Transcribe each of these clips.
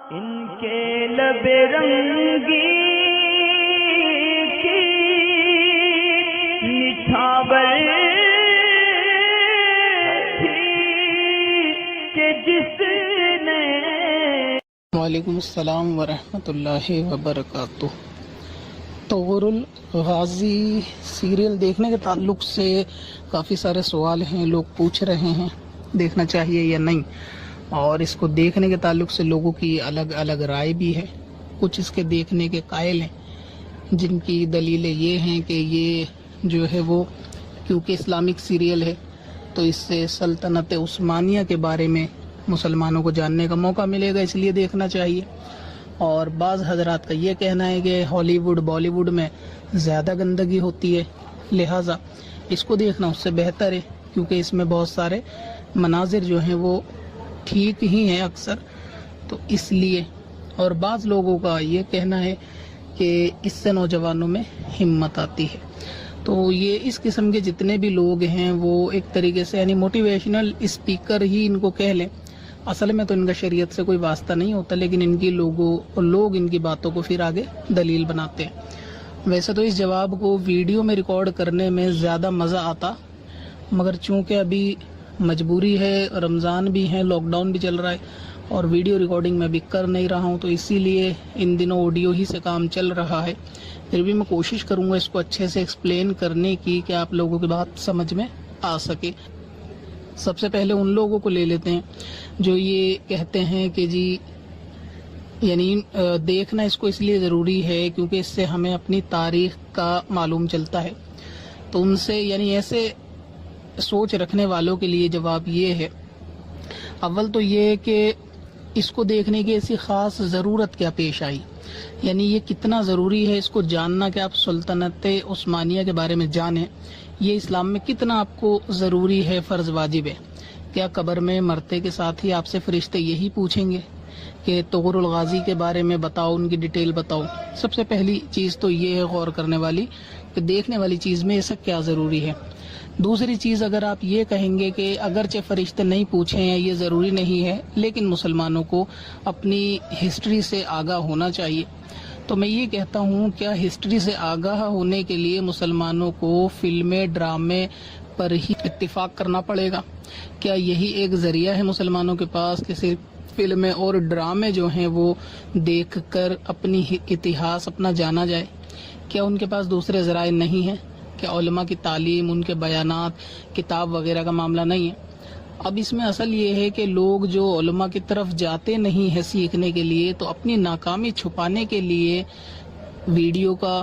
ان کے لب رنگی کی نچھاور تھی کہ جس نے. وعلیکم السلام ورحمۃ اللہ وبرکاتہ. طغور الغازی سیریل دیکھنے کے تعلق سے کافی سارے سوال ہیں، لوگ پوچھ رہے ہیں دیکھنا چاہیے یا نہیں، اور اس کو دیکھنے کے تعلق سے لوگوں کی الگ الگ رائے بھی ہے. کچھ اس کے دیکھنے کے قائل ہیں جن کی دلیلیں یہ ہیں کہ یہ جو ہے وہ کیونکہ اسلامک سیریل ہے تو اس سے سلطنت عثمانیہ کے بارے میں مسلمانوں کو جاننے کا موقع ملے گا، اس لیے دیکھنا چاہیے. اور بعض حضرات کا یہ کہنا ہے کہ ہالی ووڈ بالی ووڈ میں زیادہ گندگی ہوتی ہے، لہٰذا اس کو دیکھنا اس سے بہتر ہے کیونکہ اس میں بہت سارے مناظر جو ہیں وہ ٹھیک ہی ہیں اکثر، تو اس لیے. اور بعض لوگوں کا یہ کہنا ہے کہ اس سے نوجوانوں میں ہمت آتی ہے. تو یہ اس قسم کے جتنے بھی لوگ ہیں وہ ایک طریقے سے یعنی موٹیویشنل اسپیکر ہی ان کو کہہ لیں. اصل میں تو ان کا شریعت سے کوئی واسطہ نہیں ہوتا، لیکن ان کی لوگ ان کی باتوں کو پھر آگے دلیل بناتے ہیں. ویسے تو اس جواب کو ویڈیو میں ریکارڈ کرنے میں زیادہ مزہ آتا، مگر چونکہ ابھی مجبوری ہے، رمضان بھی ہے، لاک ڈاؤن بھی چل رہا ہے اور ویڈیو ریکارڈنگ میں بھی کر نہیں رہا ہوں، تو اسی لیے ان دنوں آڈیو ہی سے کام چل رہا ہے. پھر بھی میں کوشش کروں گا اس کو اچھے سے ایکسپلین کرنے کی کہ آپ لوگوں کی بات سمجھ میں آ سکے. سب سے پہلے ان لوگوں کو لے لیتے ہیں جو یہ کہتے ہیں کہ جی یعنی دیکھنا اس کو اس لیے ضروری ہے کیونکہ اس سے ہمیں اپنی تاریخ کا معلوم چلتا ہے. تو ان سے یعنی ایسے سوچ رکھنے والوں کے لیے جواب یہ ہے، اول تو یہ کہ اس کو دیکھنے کی ایسی خاص ضرورت کیا پیش آئی، یعنی یہ کتنا ضروری ہے اس کو جاننا کہ آپ سلطنت عثمانیہ کے بارے میں جانیں. یہ اسلام میں کتنا آپ کو ضروری ہے، فرض واجب ہے. کیا قبر میں مرتے کے ساتھ ہی آپ سے فرشتے یہی پوچھیں گے کہ طغور الغازی کے بارے میں بتاؤ، ان کی ڈیٹیل بتاؤ؟ سب سے پہلی چیز تو یہ ہے غور کرنے والی کہ دیکھنے والی چیز میں ایسا کیا ضروری ہے. دوسری چیز، اگر آپ یہ کہیں گے کہ اگرچہ فرشتے نہیں پوچھیں ہیں یہ ضروری نہیں ہے لیکن مسلمانوں کو اپنی ہسٹری سے آگاہ ہونا چاہیے، تو میں یہ کہتا ہوں کیا ہسٹری سے آگاہ ہونے کے لیے مسلمانوں کو فلمیں ڈرامے پر ہی اتفاق کرنا پڑے گا؟ کیا یہی ایک ذریعہ ہے مسلمانوں کے پاس کہ صرف فلمیں اور ڈرامے جو ہیں وہ دیکھ کر اپنی اتہاس اپنا جانا جائے؟ کیا ان کے پاس دوسرے ذرائع نہیں ہیں؟ کہ علماء کی تعلیم، ان کے بیانات، کتاب وغیرہ کا معاملہ نہیں ہے؟ اب اس میں اصل یہ ہے کہ لوگ جو علماء کی طرف جاتے نہیں ہیں سیکھنے کے لیے تو اپنی ناکامی چھپانے کے لیے ویڈیو کا،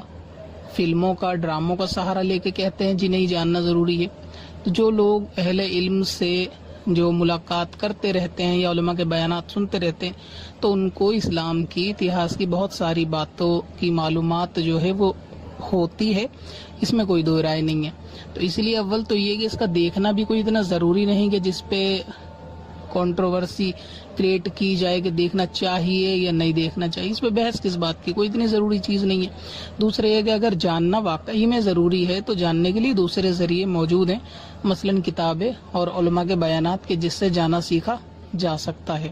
فلموں کا، ڈراموں کا سہارا لے کے کہتے ہیں جی نہیں جاننا ضروری ہے. تو جو لوگ اہل علم سے جو ملاقات کرتے رہتے ہیں یا علماء کے بیانات سنتے رہتے ہیں تو ان کو اسلام کی اتہاس کی بہت ساری باتوں کی معلومات جو ہے وہ ہوتی ہے، اس میں کوئی دو رائے نہیں ہے. تو اس لیے اول تو یہ کہ اس کا دیکھنا بھی کوئی اتنا ضروری نہیں کہ جس پہ کنٹروورسی کریٹ کی جائے کہ دیکھنا چاہیے یا نہیں دیکھنا چاہیے. اس پہ بحث کس بات کی، کوئی اتنی ضروری چیز نہیں ہے. دوسرا یہ کہ اگر جاننا واقعی میں ضروری ہے تو جاننے کے لیے دوسرے ذریعے موجود ہیں، مثلا کتابیں اور علماء کے بیانات کے جس سے جانا سیکھا جا سکتا ہے.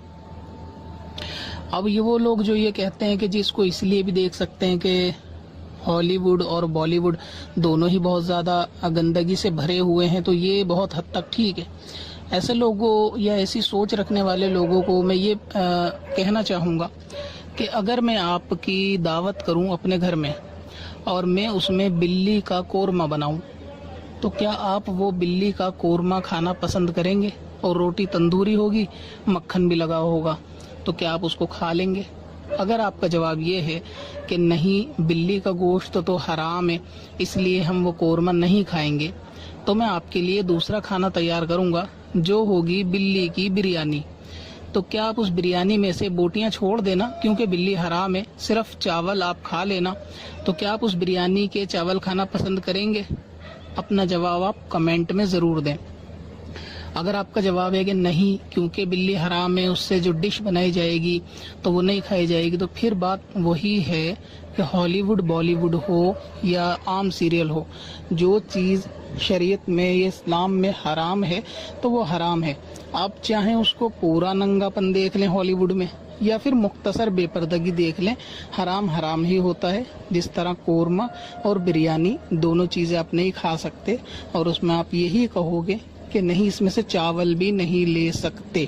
اب یہ وہ لوگ جو یہ کہتے ہیں کہ جی اس کو اس لیے بھی دیکھ سکتے ہیں کہ ہالی ووڈ اور بالی ووڈ دونوں ہی بہت زیادہ گندگی سے بھرے ہوئے ہیں، تو یہ بہت حد تک ٹھیک ہے. ایسے لوگوں یا ایسی سوچ رکھنے والے لوگوں کو میں یہ کہنا چاہوں گا کہ اگر میں آپ کی دعوت کروں اپنے گھر میں اور میں اس میں بلی کا قورمہ بناؤں تو کیا آپ وہ بلی کا قورمہ کھانا پسند کریں گے؟ اور روٹی تندوری ہوگی، مکھن بھی لگا ہوگا، تو کیا آپ اس کو کھا لیں گے؟ اگر آپ کا جواب یہ ہے کہ نہیں بلی کا گوشت تو حرام ہے اس لیے ہم وہ قورمہ نہیں کھائیں گے، تو میں آپ کے لیے دوسرا کھانا تیار کروں گا جو ہوگی بلی کی بریانی. تو کیا آپ اس بریانی میں سے بوٹیاں چھوڑ دینا کیونکہ بلی حرام ہے، صرف چاول آپ کھا لینا، تو کیا آپ اس بریانی کے چاول کھانا پسند کریں گے؟ اپنا جواب آپ کمنٹ میں ضرور دیں. اگر آپ کا جواب ہے کہ نہیں کیونکہ بلی حرام ہے، اس سے جو ڈش بنائی جائے گی تو وہ نہیں کھائی جائے گی، تو پھر بات وہی ہے کہ ہالی ووڈ بالی ووڈ ہو یا عام سیریل ہو، جو چیز شریعت میں یا اسلام میں حرام ہے تو وہ حرام ہے. آپ چاہیں اس کو پورا ننگا پن دیکھ لیں ہالی ووڈ میں، یا پھر مختصر بے پردگی دیکھ لیں. حرام حرام ہی ہوتا ہے. جس طرح قورمہ اور بریانی دونوں چیزیں آپ نہیں کھا سکتے اور اس میں آپ یہی کہو گے کہ نہیں اس میں سے چاول بھی نہیں لے سکتے.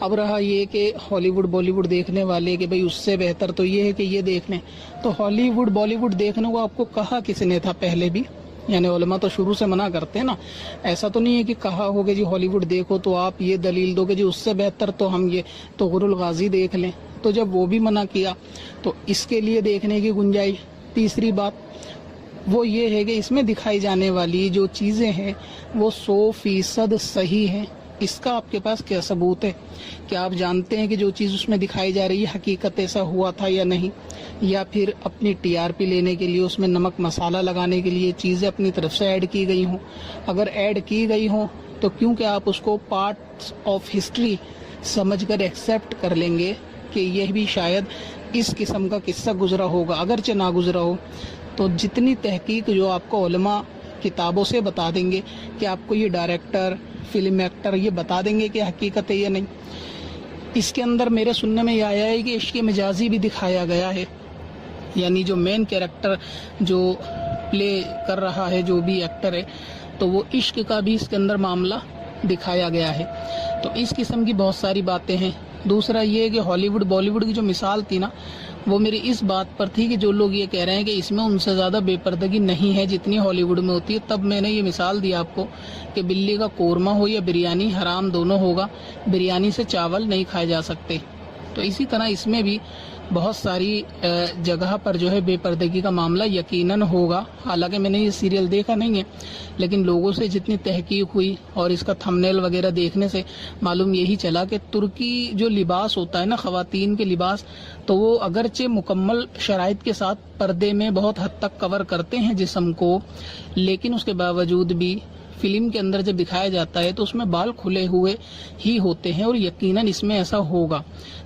اب رہا یہ کہ ہالی ووڈ بالی ووڈ دیکھنے والے کہ بھئی اس سے بہتر تو یہ ہے کہ یہ دیکھ لیں. تو ہالی ووڈ بالی ووڈ دیکھنے کو آپ کو کہا کس نے تھا پہلے بھی؟ یعنی علماء تو شروع سے منع کرتے ہیں نا. ایسا تو نہیں ہے کہ کہا ہوگا جی ہالی ووڈ دیکھو تو آپ یہ دلیل دو کہ جی اس سے بہتر تو ہم یہ طغر الغازی دیکھ لیں. تو جب وہ بھی منع کیا تو اس کے لیے دیکھنے کی گنجائش. تیسری بات وہ یہ ہے کہ اس میں دکھائی جانے والی جو چیزیں ہیں وہ 100% صحیح ہیں. اس کا آپ کے پاس کیا ثبوت ہے؟ کیا آپ جانتے ہیں کہ جو چیز اس میں دکھائی جا رہی ہے حقیقت ایسا ہوا تھا یا نہیں؟ یا پھر اپنی TRP لینے کے لیے اس میں نمک مسالہ لگانے کے لیے چیزیں اپنی طرف سے ایڈ کی گئی ہوں؟ اگر ایڈ کی گئی ہوں تو کیونکہ آپ اس کو پارٹس آف ہسٹری سمجھ کر ایکسیپٹ کر لیں گے کہ یہ بھی شاید اس قسم کا قصہ گزرا ہوگا اگرچہ نہ گزرا ہو. تو جتنی تحقیق جو آپ کو علماء کتابوں سے بتا دیں گے کہ آپ کو یہ ڈائریکٹر فلم ایکٹر یہ بتا دیں گے کہ حقیقت ہے یا نہیں. اس کے اندر میرے سننے میں یہ آیا ہے کہ عشق مجازی بھی دکھایا گیا ہے. یعنی جو مین کیریکٹر جو پلے کر رہا ہے جو بھی ایکٹر ہے تو وہ عشق کا بھی اس کے اندر معاملہ دکھایا گیا ہے. تو اس قسم کی بہت ساری باتیں ہیں. دوسرا یہ کہ ہالی ووڈ بالی ووڈ کی جو مثال تھی نا وہ میری اس بات پر تھی کہ جو لوگ یہ کہہ رہے ہیں کہ اس میں ان سے زیادہ بے پردگی نہیں ہے جتنی ہالی ووڈ میں ہوتی ہے. تب میں نے یہ مثال دی آپ کو کہ بلی کا قورمہ ہو یا بریانی حرام دونوں ہوگا. بریانی سے چاول نہیں کھائے جا سکتے. تو اسی طرح اس میں بھی بہت ساری جگہ پر جو ہے بے پردگی کا معاملہ یقیناً ہوگا. حالانکہ میں نے یہ سیریل دیکھا نہیں ہے لیکن لوگوں سے جتنی تحقیق ہوئی اور اس کا تھمبنیل وغیرہ دیکھنے سے معلوم یہی چلا کہ ترکی جو لباس ہوتا ہے نا خواتین کے لباس تو وہ اگرچہ مکمل شرائط کے ساتھ پردے میں بہت حد تک کور کرتے ہیں جسم کو لیکن اس کے باوجود بھی فلم کے اندر جب دکھایا جاتا ہے تو اس میں بال کھلے ہوئے ہی ہوتے ہیں اور یقیناً اس میں ایسا ہوگا.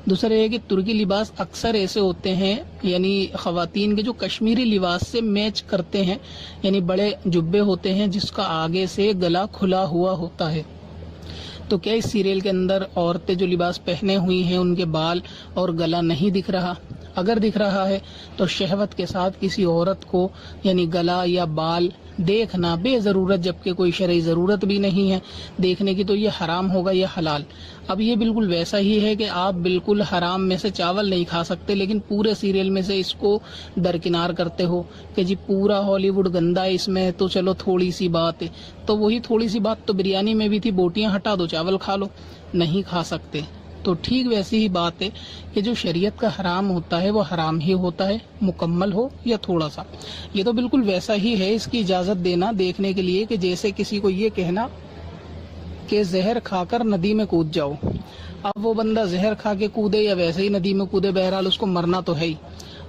دوسرا یہ کہ ترکی لباس اکثر ایسے ہوتے ہیں یعنی خواتین کے جو کشمیری لباس سے میچ کرتے ہیں. یعنی بڑے جبے ہوتے ہیں جس کا آگے سے گلا کھلا ہوا ہوتا ہے. تو کیا اس سیریل کے اندر عورتیں جو لباس پہنے ہوئی ہیں ان کے بال اور گلا نہیں دکھ رہا؟ اگر دکھ رہا ہے تو شہوت کے ساتھ کسی عورت کو یعنی گلا یا بال دیکھنا بے ضرورت جبکہ کوئی شرعی ضرورت بھی نہیں ہے دیکھنے کی تو یہ حرام ہوگا یا حلال؟ اب یہ بالکل ویسا ہی ہے کہ آپ بالکل حرام میں سے چاول نہیں کھا سکتے لیکن پورے سیریل میں سے اس کو درکنار کرتے ہو کہ جی پورا ہالی ووڈ گندا ہے اس میں تو چلو تھوڑی سی بات ہے. تو وہی تھوڑی سی بات تو بریانی میں بھی تھی. بوٹیاں ہٹا دو چاول کھا لو. نہیں کھا سکتے. تو ٹھیک ویسی ہی بات ہے کہ جو شریعت کا حرام ہوتا ہے وہ حرام ہی ہوتا ہے مکمل ہو یا تھوڑا سا. یہ تو بالکل ویسا ہی ہے اس کی اجازت دینا دیکھنے کے لیے کہ جیسے کسی کو یہ کہنا کہ زہر کھا کر ندی میں کود جاؤ. اب وہ بندہ زہر کھا کے کودے یا ویسے ہی ندی میں کودے بہرحال اس کو مرنا تو ہے ہی.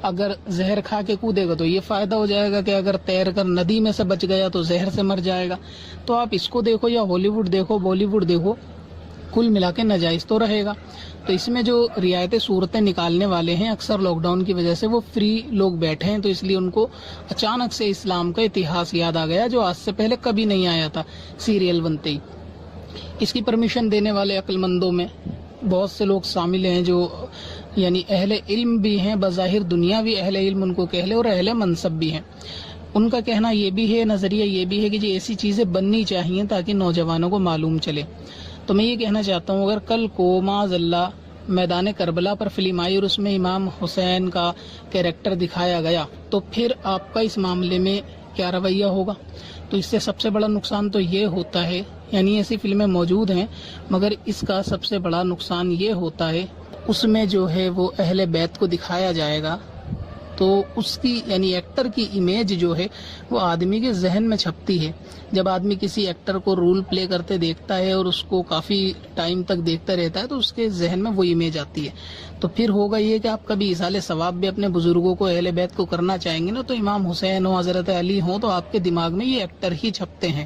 اگر زہر کھا کے کودے گا تو یہ فائدہ ہو جائے گا کہ اگر تیر کر ندی میں سے بچ گیا تو زہر سے مر جائے گا. تو آپ اس کو دیکھو یا ہالی ووڈ دیکھو بالی ووڈ دیکھو کل ملا کے ناجائز تو رہے گا. تو اس میں جو رعایتیں صورتیں نکالنے والے ہیں اکثر لاک ڈاؤن کی وجہ سے وہ فری لوگ بیٹھے ہیں تو اس لیے ان کو اچانک سے اسلام کا اتہاس یاد آ گیا جو آج سے پہلے کبھی نہیں آیا تھا سیریل بنتے ہی. اس کی پرمیشن دینے والے عقل مندوں میں بہت سے لوگ شامل ہیں جو یعنی اہل علم بھی ہیں بظاہر دنیاوی اہل علم ان کو کہہ لے اور اہل منصب بھی ہیں. ان کا کہنا یہ بھی ہے نظریہ یہ بھی ہے کہ ایسی چیزیں بننی چاہیے تاکہ نوجوانوں کو معلوم چلے. تو میں یہ کہنا چاہتا ہوں اگر کل کو معاذ اللہ میدان کربلا پر فلم آئی اور اس میں امام حسین کا کیریکٹر دکھایا گیا تو پھر آپ کا اس معاملے میں کیا رویہ ہوگا؟ تو اس سے سب سے بڑا نقصان تو یہ ہوتا ہے یعنی ایسی فلمیں موجود ہیں مگر اس کا سب سے بڑا نقصان یہ ہوتا ہے اس میں جو ہے وہ اہل بیت کو دکھایا جائے گا تو اس کی یعنی ایکٹر کی امیج جو ہے وہ آدمی کے ذہن میں چھپتی ہے. جب آدمی کسی ایکٹر کو رول پلے کرتے دیکھتا ہے اور اس کو کافی ٹائم تک دیکھتا رہتا ہے تو اس کے ذہن میں وہ امیج آتی ہے. تو پھر ہوگا یہ کہ آپ کبھی ایصال ثواب بھی اپنے بزرگوں کو اہل بیت کو کرنا چاہیں گے نا تو امام حسین ہو حضرت علی ہوں تو آپ کے دماغ میں یہ ایکٹر ہی چھپتے ہیں.